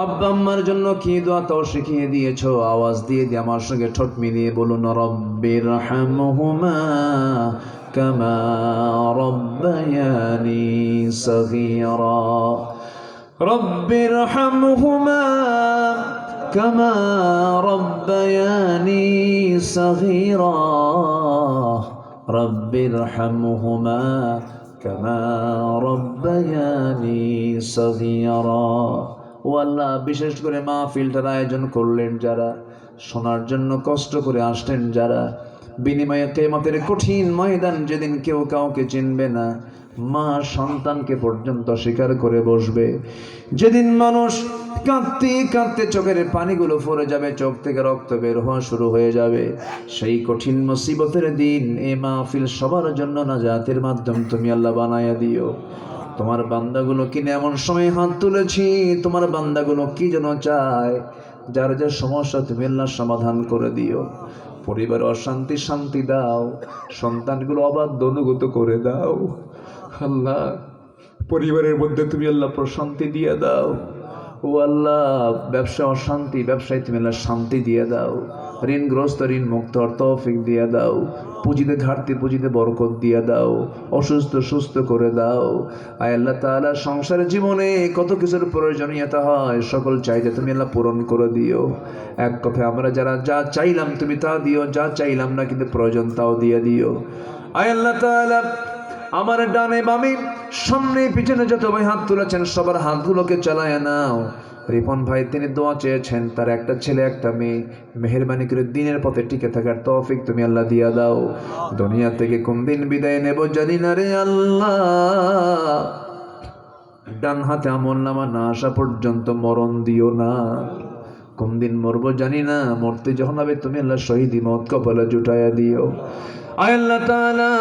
আব্বা আম্মার জন্য কি দোয়া তাও শিখিয়ে দিয়েছো। আওয়াজ দিয়ে দিয়ে আমার সঙ্গে ঠোঁট মিলিয়ে বলুন, রব্বির হামহুমা কামা রব্বায়ানি সগীরা। রব্বির হামহুমা কামা রব্বায়ানি সগীরা। রব্বির হামহুমা কামা রব্বায়ানি সগীরা। ও আল্লাহ, বিশেষ করে মাহফিলটার আয়োজন করলেন যারা, শোনার জন্য কষ্ট করে আসলেন যারা, বিনিময়ে কিয়ামতের কঠিন ময়দান যেদিন কেউ কাউকে চিনবে না, মা সন্তানকে পর্যন্ত স্বীকার করে বসবে, যেদিন মানুষ কাঁদতে কাঁদতে চোখের পানিগুলো পড়ে যাবে, চোখ থেকে রক্ত বের হওয়া শুরু হয়ে যাবে, সেই কঠিন মুসিবতের দিন এই মাহফিল সবার জন্য নাজাতের মাধ্যম তুমি আল্লাহ বানায়া দিও। তোমার বান্দাগুলো কিনে এমন সময় হাত তুলেছি, তোমার বান্দাগুলো কি যেন চায়, যার যার সমস্যা তুমি আল্লাহ সমাধান করে দিও। পরিবারে অশান্তি শান্তি দাও, সন্তানগুলো অবাধ্য অনুগত করে দাও আল্লাহ। পরিবারের মধ্যে তুমি আল্লাহ প্রশান্তি দিয়ে দাও। ও আল্লাহ, ব্যবসা অশান্তি, ব্যবসায় তুমি আল্লাহ শান্তি দিয়ে দাও। ঋণগ্রস্ত ঋণ মুক্ত তৌফিক দিয়ে দাও। পুঁজিতে ঘাটতি পুঁজিতে বরকত দিয়ে দাও। অসুস্থ সুস্থ করে দাও। আয় আল্লাহ তাআলা, সংসারের জীবনে কত কিছুর প্রয়োজনীয়তা হয়, সকল চাইতে তুমি আল্লাহ পূরণ করে দিও। এক কথায় আমরা যারা যা চাইলাম তুমি তা দিও, যা চাইলাম না কিন্তু প্রয়োজন তাও দিয়ে দিও। আয় আল্লাহ তাআলা, আমার ডানে বামে সামনে পিছনে যত ভাই হাত তুলেছেন সবার হাতগুলোকে চালায় নাও। রিপন ভাই তিনি দোয়া চেয়েছেন, তার একটা ছেলে একটা মেয়ে, মেহেরবানি করে দিনের পথে টিকে থাকার তৌফিক তুমি আল্লাহ দিয়া দাও। দুনিয়া থেকে কোন দিন বিদায় নেব জানি না রে আল্লাহ, ডান হাতে আমলনামা না আসা পর্যন্ত মরণ দিও না। কোন দিন মরবো জানি না, মরতে যখন হবে তুমি আল্লাহ শহীদি মত কপালে জুটাইয়া দিও। আয় আল্লাহ তাআলা,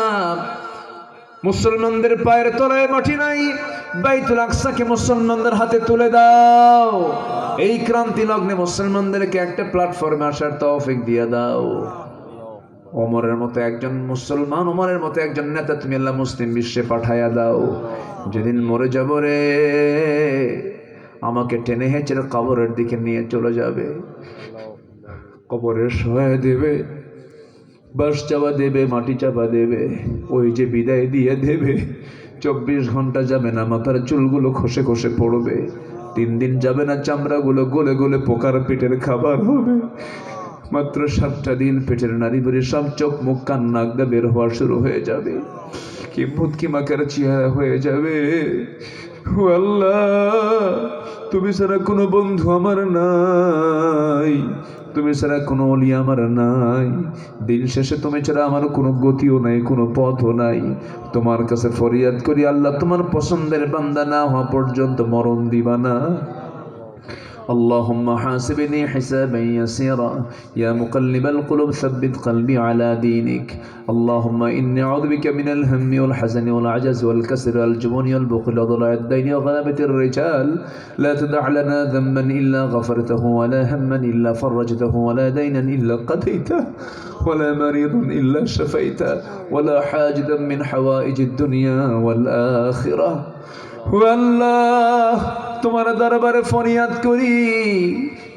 মুসলমানদের পায়ের তলায় মাটি নাই, বাইতুল আকসাকে মুসলমানদের হাতে তুলে দাও। এই ক্রান্তি লগ্নে মুসলমানদেরকে একটা প্ল্যাটফর্মে আসার তৌফিক দিয়ে দাও। ওমরের মতো একজন মুসলমান, ওমরের মতো একজন নেতা তুমি আল্লাহ মুসলিম বিশ্বে পাঠাইয়া দাও। যেদিন মরে যাব রে, আমাকে টেনে হেঁচড়ে কবরের দিকে নিয়ে চলে যাবে, কবরের সহায় দেবে, বাঁশ চাপা দেবে, মাটি চাপা দেবে, ওই যে বিদায় দিয়ে দেবে। 24 ঘন্টা যাবে না, মাথার চুলগুলো খসে খসে পড়বে। 3 দিন যাবে না, চামড়াগুলো গলে গলে পোকার পেটের খাবার হবে। মাত্র 7টা দিন পেটের নারী বুড়ি সব চোখ মুখ কান নাক দিয়ে বের হওয়া শুরু হয়ে যাবে। কি ভূত কি মাকার চেহারা হয়ে যাবে। ও আল্লাহ, তুমি ছাড়া কোনো বন্ধু আমার নাই, তুমি ছাড়া কোনো অলি আমার নাই। দিন শেষে তুমি ছাড়া আমার কোনো গতিও নাই, কোনো পথও নাই। তোমার কাছে ফরিয়াদ করি আল্লাহ, তোমার পছন্দের বান্দা না হওয়া পর্যন্ত মরণ দিবা না। اللهم حاسبني حسابا يسيرا يا مقلب القلوب ثبت قلبي على دينك. اللهم إني أعوذ بك من الهم والحزن والعجز والكسل والجبن والبخل وضلع الدين وغلبة الرجال. لا تدع لنا ذنبا إلا غفرته ولا هما إلا فرجته ولا دينا إلا قضيته ولا مريضا إلا شفيته ولا حاجدا من حوائج الدنيا والآخرة. আল্লাহ, তোমার দরবারে ফরিয়াদ করি,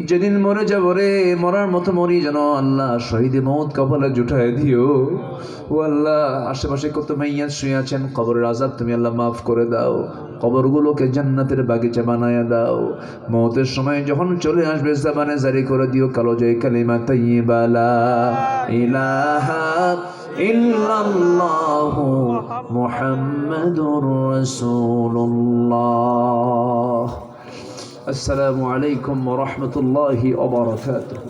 যেদিন মরে যাব রে, মরার মতো মরি যেন আল্লাহ শহীদ মওত কপালে জুটায় দিও। ও আল্লাহ, আশেপাশে কত মাইয়াত শুয়ে আছেন, কবরের আযাব তুমি আল্লাহ মাফ করে দাও। কবরগুলোকে জান্নাতের বাগিচা বানায়া দাও। মওতের সময় যখন চলে আসবে জবানে জারি করে দিও কালো জয় কালিমা তাইয়্যিবা লা ইলাহা ইল্লাল্লাহু মুহাম্মাদুর রাসূলুল্লাহ। আসসালামু আলাইকুম ওয়া রাহমাতুল্লাহি ওয়া বারাকাতুহু।